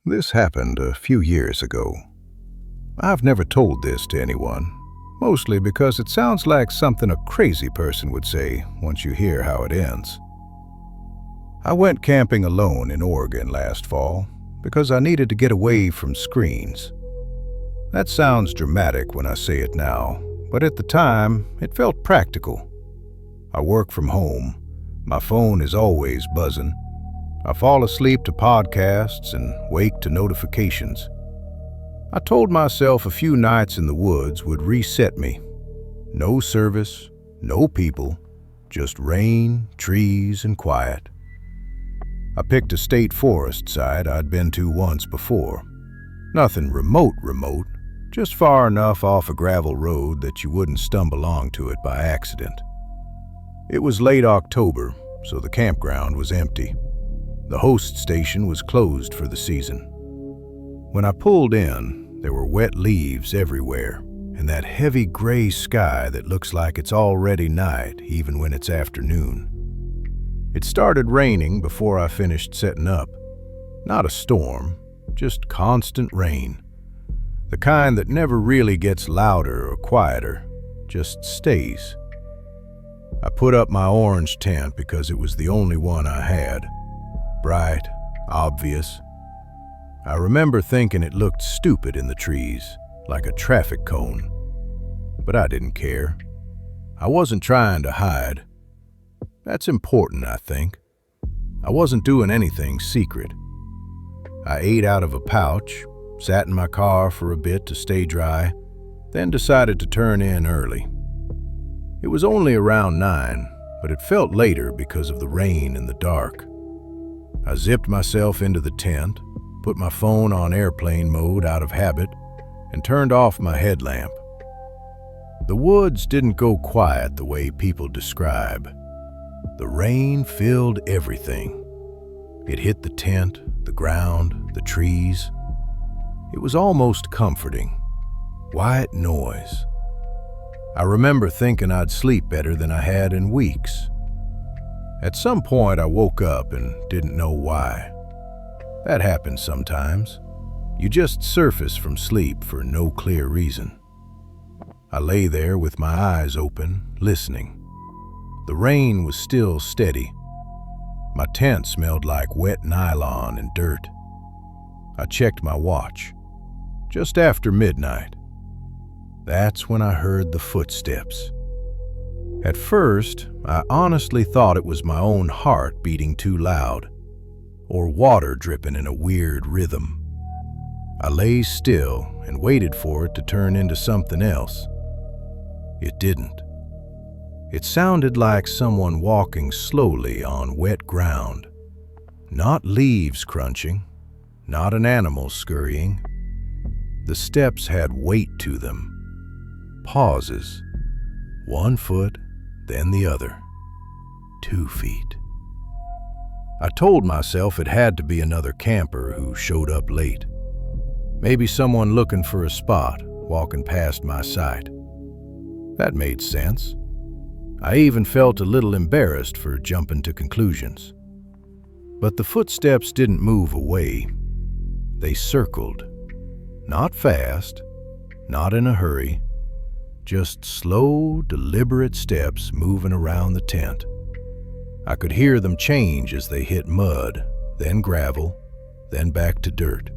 This happened a few years ago. I've never told this to anyone, mostly because it sounds like something a crazy person would say once you hear how it ends. I went camping alone in Oregon last fall because I needed to get away from screens. That sounds dramatic when I say it now, but at the time, it felt practical. I work from home. My phone is always buzzing. I fall asleep to podcasts and wake to notifications. I told myself a few nights in the woods would reset me. No service, no people, just rain, trees, and quiet. I picked a state forest site I'd been to once before. Nothing remote, just far enough off a gravel road that you wouldn't stumble onto it by accident. It was late October, so the campground was empty. The host station was closed for the season. When I pulled in, there were wet leaves everywhere, and that heavy gray sky that looks like it's already night even when it's afternoon. It started raining before I finished setting up. Not a storm, just constant rain. The kind that never really gets louder or quieter, just stays. I put up my orange tent because it was the only one I had. Bright, obvious. I remember thinking it looked stupid in the trees, like a traffic cone. But I didn't care. I wasn't trying to hide. That's important, I think. I wasn't doing anything secret. I ate out of a pouch, sat in my car for a bit to stay dry, then decided to turn in early. It was only around 9, but it felt later because of the rain and the dark. I zipped myself into the tent, put my phone on airplane mode out of habit, and turned off my headlamp. The woods didn't go quiet the way people describe. The rain filled everything. It hit the tent, the ground, the trees. It was almost comforting. White noise. I remember thinking I'd sleep better than I had in weeks. At some point, I woke up and didn't know why. That happens sometimes. You just surface from sleep for no clear reason. I lay there with my eyes open, listening. The rain was still steady. My tent smelled like wet nylon and dirt. I checked my watch. Just after midnight. That's when I heard the footsteps. At first, I honestly thought it was my own heart beating too loud, or water dripping in a weird rhythm. I lay still and waited for it to turn into something else. It didn't. It sounded like someone walking slowly on wet ground. Not leaves crunching, not an animal scurrying. The steps had weight to them. Pauses. 1 foot, then the other. 2 feet. I told myself it had to be another camper who showed up late. Maybe someone looking for a spot, walking past my site. That made sense. I even felt a little embarrassed for jumping to conclusions. But the footsteps didn't move away. They circled. Not fast, not in a hurry, just slow, deliberate steps moving around the tent. I could hear them change as they hit mud, then gravel, then back to dirt.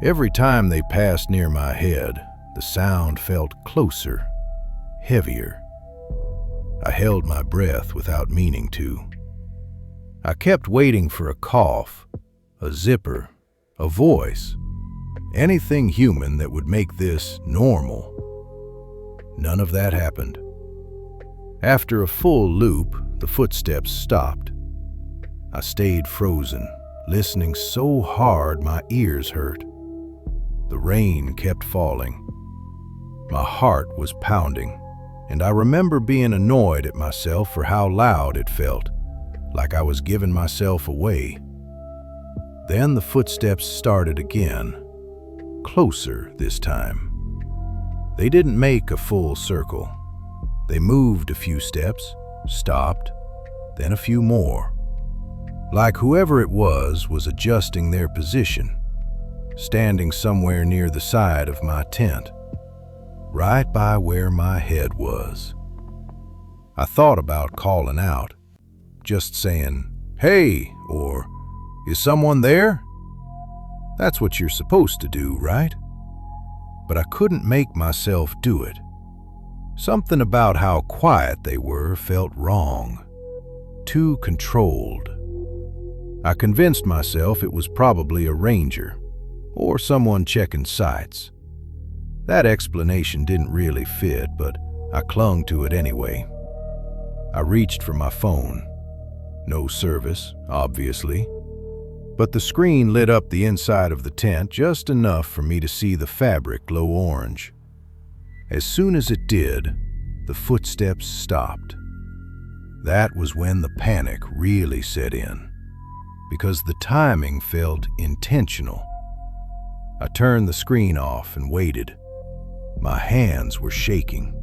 Every time they passed near my head, the sound felt closer, heavier. I held my breath without meaning to. I kept waiting for a cough, a zipper, a voice, anything human that would make this normal. None of that happened. After a full loop, the footsteps stopped. I stayed frozen, listening so hard my ears hurt. The rain kept falling. My heart was pounding, and I remember being annoyed at myself for how loud it felt, like I was giving myself away. Then the footsteps started again, closer this time. They didn't make a full circle. They moved a few steps, stopped, then a few more. Like whoever it was adjusting their position. standing somewhere near the side of my tent, right by where my head was. I thought about calling out, just saying, "Hey," or "Is someone there?" That's what you're supposed to do, right? But I couldn't make myself do it. Something about how quiet they were felt wrong, too controlled. I convinced myself it was probably a ranger or someone checking sights. That explanation didn't really fit, but I clung to it anyway. I reached for my phone. No service, obviously, but the screen lit up the inside of the tent just enough for me to see the fabric glow orange. As soon as it did, the footsteps stopped. That was when the panic really set in, because the timing felt intentional. I turned the screen off and waited. My hands were shaking.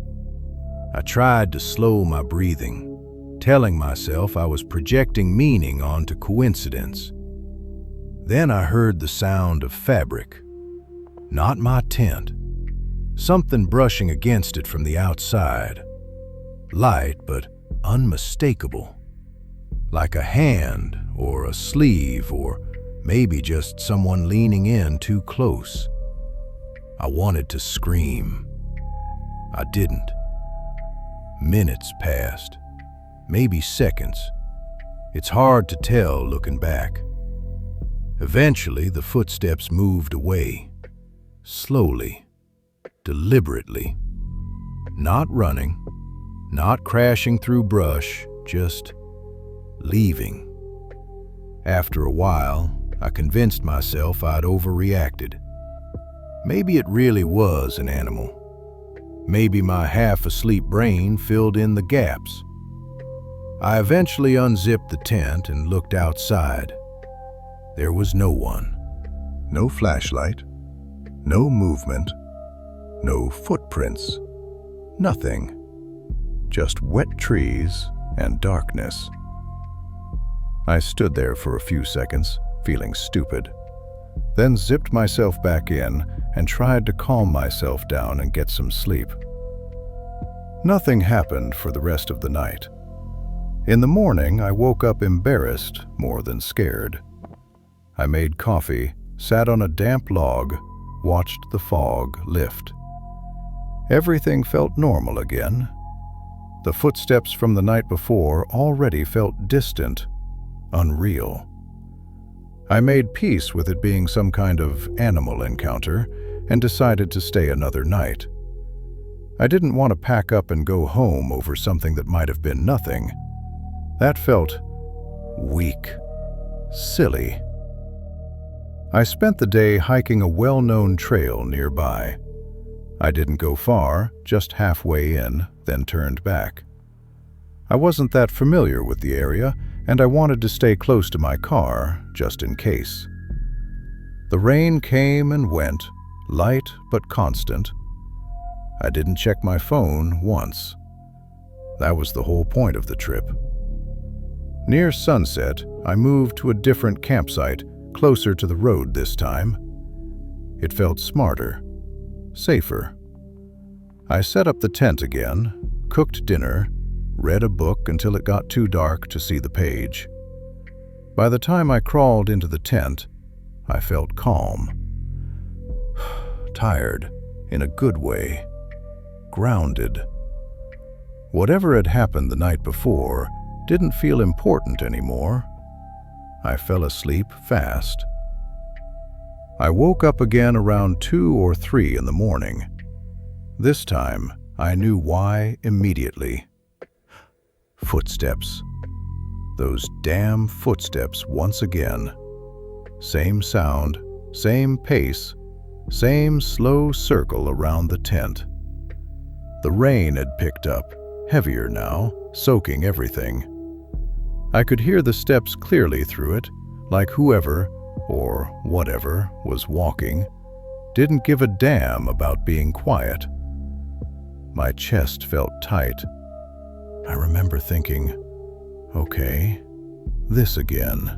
I tried to slow my breathing, telling myself I was projecting meaning onto coincidence. Then I heard the sound of fabric. Not my tent. Something brushing against it from the outside. Light but unmistakable. Like a hand or a sleeve or maybe just someone leaning in too close. I wanted to scream. I didn't. Minutes passed. Maybe seconds. It's hard to tell looking back. Eventually, the footsteps moved away. Slowly. Deliberately. Not running. Not crashing through brush. Just leaving. After a while, I convinced myself I'd overreacted. Maybe it really was an animal. Maybe my half-asleep brain filled in the gaps. I eventually unzipped the tent and looked outside. There was no one. No flashlight. No movement. No footprints. Nothing. Just wet trees and darkness. I stood there for a few seconds, feeling stupid, then zipped myself back in and tried to calm myself down and get some sleep. Nothing happened for the rest of the night. In the morning, I woke up embarrassed more than scared. I made coffee, sat on a damp log, watched the fog lift. Everything felt normal again. The footsteps from the night before already felt distant, unreal. I made peace with it being some kind of animal encounter and decided to stay another night. I didn't want to pack up and go home over something that might have been nothing. That felt weak, silly. I spent the day hiking a well-known trail nearby. I didn't go far, just halfway in, then turned back. I wasn't that familiar with the area, and I wanted to stay close to my car, just in case. The rain came and went, light but constant. I didn't check my phone once. That was the whole point of the trip. Near sunset, I moved to a different campsite, closer to the road this time. It felt smarter, safer. I set up the tent again, cooked dinner, read a book until it got too dark to see the page. By the time I crawled into the tent, I felt calm. Tired, in a good way. Grounded. Whatever had happened the night before didn't feel important anymore. I fell asleep fast. I woke up again around 2 or 3 in the morning. This time, I knew why immediately. Footsteps. Those damn footsteps once again. Same sound, same pace, same slow circle around the tent. The rain had picked up, heavier now, soaking everything. I could hear the steps clearly through it, like whoever, or whatever, was walking, didn't give a damn about being quiet. My chest felt tight. I remember thinking, okay, this again.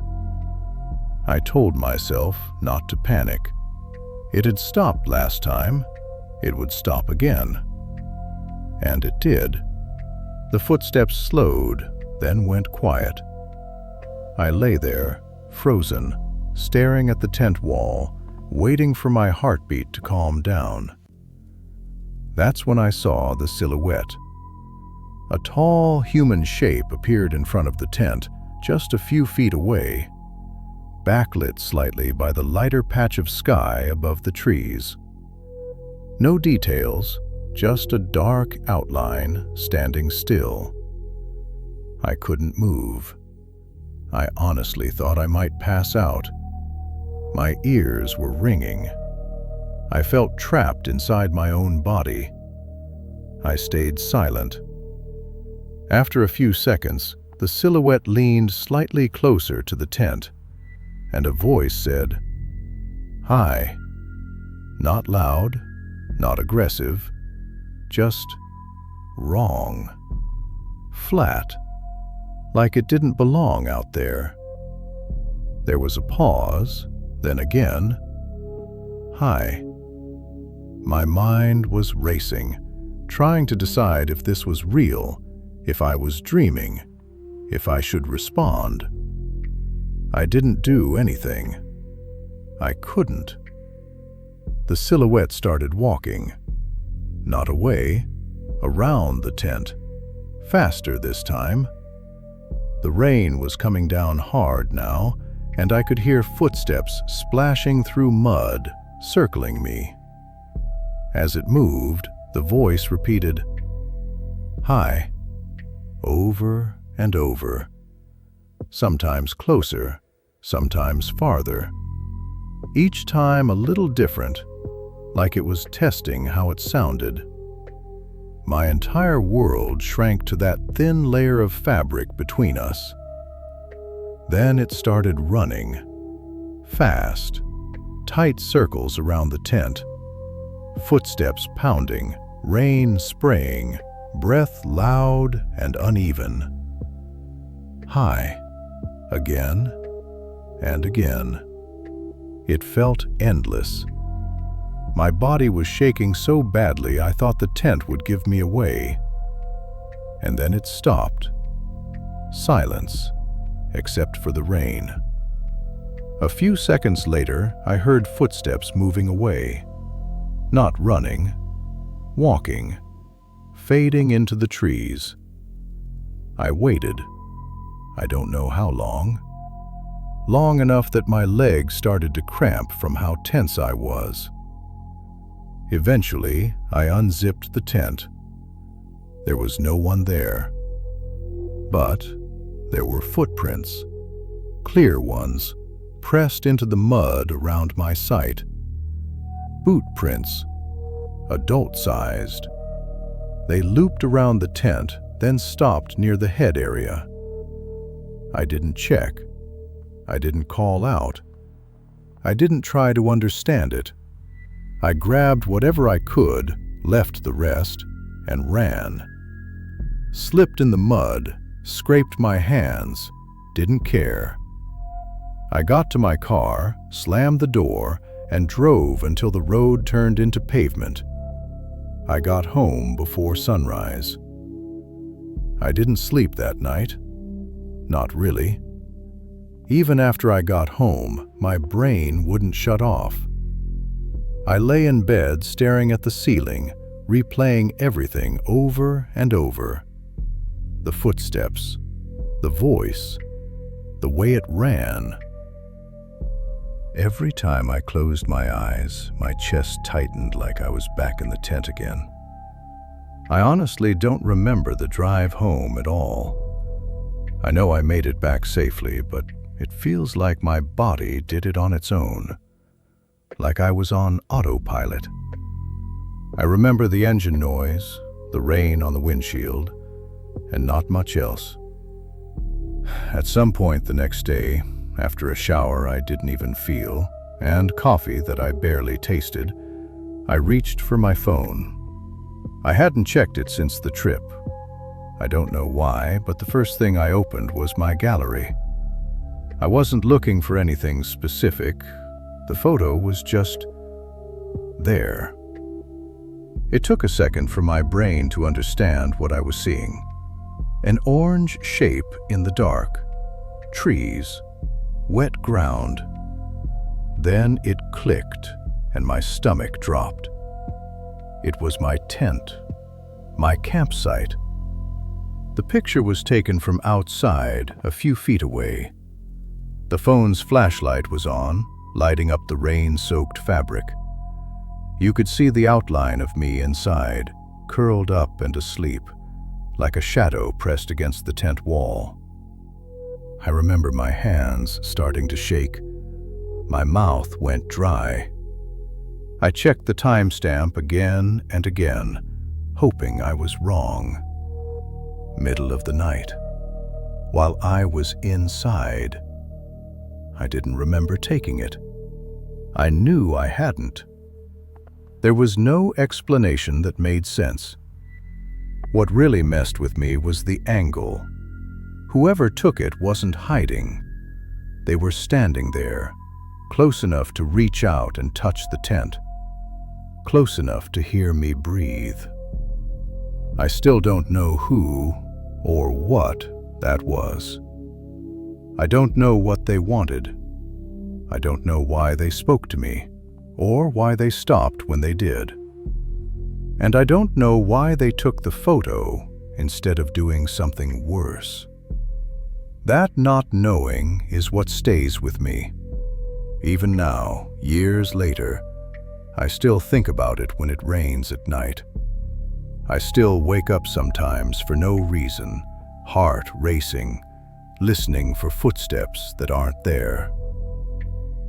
I told myself not to panic, It had stopped last time. It would stop again. And it did. The footsteps slowed, then went quiet. I lay there, frozen, staring at the tent wall, waiting for my heartbeat to calm down. That's when I saw the silhouette. A tall human shape appeared in front of the tent, just a few feet away, backlit slightly by the lighter patch of sky above the trees. No details, just a dark outline standing still. I couldn't move. I honestly thought I might pass out. My ears were ringing. I felt trapped inside my own body. I stayed silent. After a few seconds, the silhouette leaned slightly closer to the tent, and a voice said, "Hi." Not loud, not aggressive, just wrong. Flat, like it didn't belong out there. There was a pause, then again, "Hi." My mind was racing, trying to decide if this was real, if I was dreaming, if I should respond. I didn't do anything. I couldn't. The silhouette started walking. Not away, around the tent. Faster this time. The rain was coming down hard now, and I could hear footsteps splashing through mud, circling me. As it moved, the voice repeated, "Hi," over and over. Sometimes closer, sometimes farther. Each time a little different, like it was testing how it sounded. My entire world shrank to that thin layer of fabric between us. Then it started running. Fast, tight circles around the tent. Footsteps pounding, rain spraying, breath loud and uneven. "Hi," again and again. It felt endless. My body was shaking so badly I thought the tent would give me away. And then it stopped. Silence, except for the rain. A few seconds later, I heard footsteps moving away. Not running, walking, fading into the trees. I waited. I don't know how long. Long enough that my legs started to cramp from how tense I was. Eventually, I unzipped the tent. There was no one there. But there were footprints, clear ones, pressed into the mud around my sight. Boot prints, adult-sized. They looped around the tent, then stopped near the head area. I didn't check. I didn't call out. I didn't try to understand it. I grabbed whatever I could, left the rest, and ran. Slipped in the mud, scraped my hands, didn't care. I got to my car, slammed the door, and drove until the road turned into pavement. I got home before sunrise. I didn't sleep that night. Not really. Even after I got home, my brain wouldn't shut off. I lay in bed staring at the ceiling, replaying everything over and over. The footsteps, the voice, the way it ran. Every time I closed my eyes, my chest tightened like I was back in the tent again. I honestly don't remember the drive home at all. I know I made it back safely, but it feels like my body did it on its own, like I was on autopilot. I remember the engine noise, the rain on the windshield, and not much else. At some point the next day, after a shower I didn't even feel, and coffee that I barely tasted, I reached for my phone. I hadn't checked it since the trip. I don't know why, but the first thing I opened was my gallery. I wasn't looking for anything specific. The photo was just there. It took a second for my brain to understand what I was seeing. An orange shape in the dark. Trees. Wet ground. Then it clicked, and my stomach dropped. It was my tent. My campsite. The picture was taken from outside, a few feet away. The phone's flashlight was on, lighting up the rain-soaked fabric. You could see the outline of me inside, curled up and asleep, like a shadow pressed against the tent wall. I remember my hands starting to shake. My mouth went dry. I checked the timestamp again and again, hoping I was wrong. Middle of the night. While I was inside. I didn't remember taking it. I knew I hadn't. There was no explanation that made sense. What really messed with me was the angle. Whoever took it wasn't hiding. They were standing there, close enough to reach out and touch the tent, close enough to hear me breathe. I still don't know who or what that was. I don't know what they wanted. I don't know why they spoke to me, or why they stopped when they did. And I don't know why they took the photo instead of doing something worse. That not knowing is what stays with me. Even now, years later, I still think about it when it rains at night. I still wake up sometimes for no reason, heart racing, listening for footsteps that aren't there.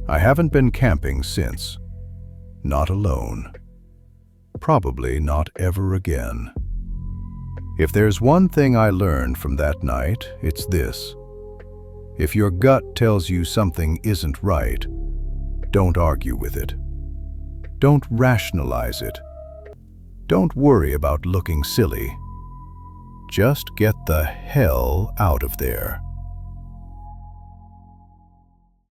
I haven't been camping since. Not alone. Probably not ever again. If there's one thing I learned from that night, it's this. If your gut tells you something isn't right, don't argue with it. Don't rationalize it. Don't worry about looking silly. Just get the hell out of there.